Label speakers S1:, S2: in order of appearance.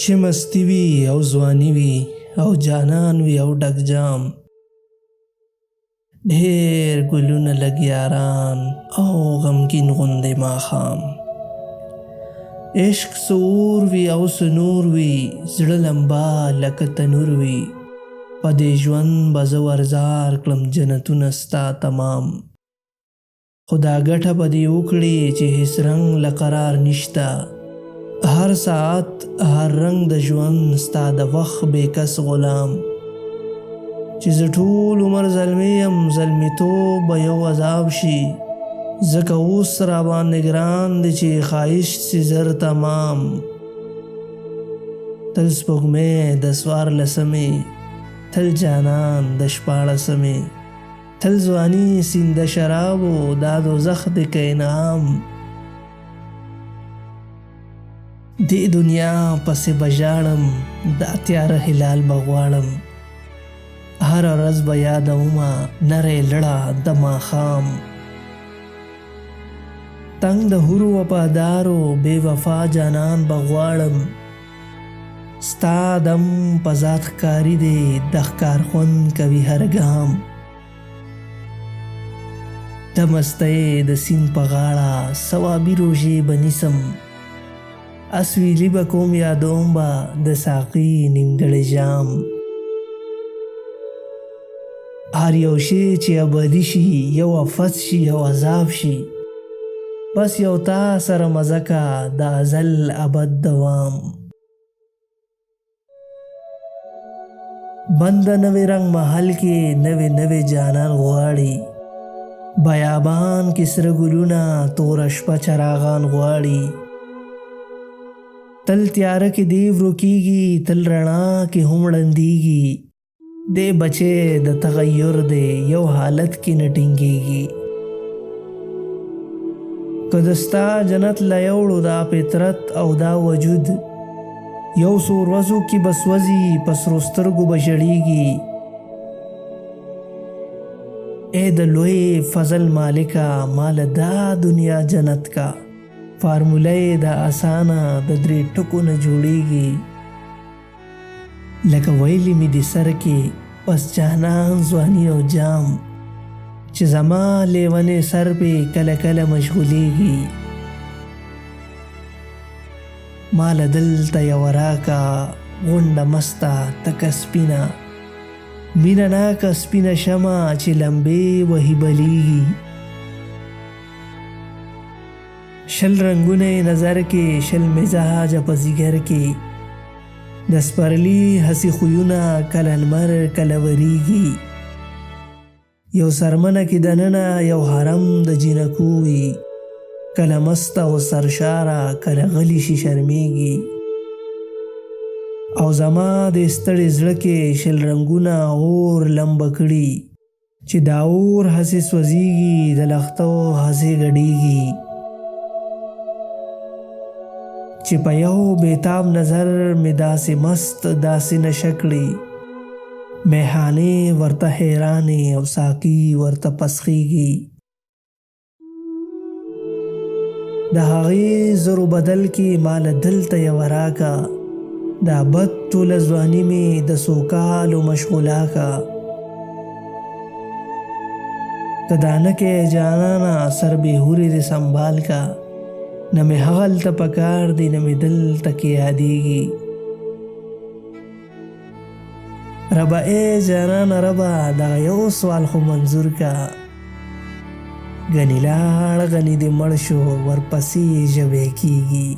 S1: چې مستی وي او ځواني وي او جانان وي او ډک جام، ډېر ګلونه لږ یاران او غمګین غوندې ماښام. عشق سور وي او سنور وي، زړه لمبا لکه تنور وي، په دې ژوند به زه ورزار کړم جنتونه ستا تمام. خو دا ګټه به دې وکړي چې هېڅ رنګ له قرار نشته، هر ساعت هر رنګ د ژوند ستا د وخت بېکس غلام. چې زه ټول عمر زلمی یم، زلمیتوب به یو عذاب شي، ځکه اوس راباندې ګران دی چې ښایست سي زر تمام. تل سپوږمۍ د څوارلسمې، تل جانان د شپاړسمې، تل ځواني سیند د شرابو، دا دوزخ دی که انعام. دې دنیا پسې به ژاړم، دا تیاره هلال به غواړم، هره ورځ به یادومه نرۍ لړه د ماښام. تنگ د حورو وفادارو بې وفا جانان به غواړم، ستا دم په ذات ښکاري دی د ښکار خوند کوي هر ګام. د مستۍ د سیند په غاړه ثوابي روژې به نیسم، اسویلي به کوم یادوم به د ساقي نیمګړی جام. هر یو شی چې ابدي شي، یو آفت شي یو عذاب شي، بس یو تا سره مزه کا د ازل ابد دوام. بند نوې رنګ محل کې نوې نوې جانان غواړي، بیابان کې سره ګلونه توره شپه چراغان غواړي. تل تیاره کې دی ورکیږي، تل رڼا کې هم ړندیږي، دی بچې د تغیر دی یو حالت کې نه ټینګیږي. که دستا جنت له یوړو دا فطرت او دا وجود، یو څو ورځو کې به سوځي په سرو سترګو به ژړیږي. ای د لوی فضل مالکه مال دا دنیا جنت کا، فارموله د اسانه د درې ټکو نه جوړیږي. لکه ویلی می د سر کې بس جانان ځواني او جام، چې زما لیونې سر پې کله کله مشغولیږي. مال دلته یوه راکه غونډه مسته تکه سپینه، مینه ناکه سپینه شمه چې لمبې وهي بلیږي. شل رنګونه نظر کې، شل مزاجه په ځیګر کې، د سپرلي هسې خویونه کله لمر کله وریږي. یو سرمنه کې دننه یو حرم د جینکو وي، کله مسته او سرشاره کله غلی شي شرمیږي. او زما د ستړي زړه کې شل رنګونه اور لمبه کړي، چې دا اور هسې سوځیږي د لښتو هسې ګډیږي. چې په یو بیتاب نظر مې داسې مست داسې نشه کړي، میخانې ورته حیرانې او ساقي ورته پسخیږي. د هغې زرو بدل کې مال دلته یوه راکه، دا بد ټوله ځواني مې د څو کالو مشغوله کا. که دا نه کې جانانه سر بېهورې دې سنبال کا، نه مې هغلته پکار دی نه مې دلته کې یادیږي. ربه ای جانانه ربه دغه یو سوال خو منظور کا، ګنې لاړ غني دې مړ شو ورپسې ژبې کېږي.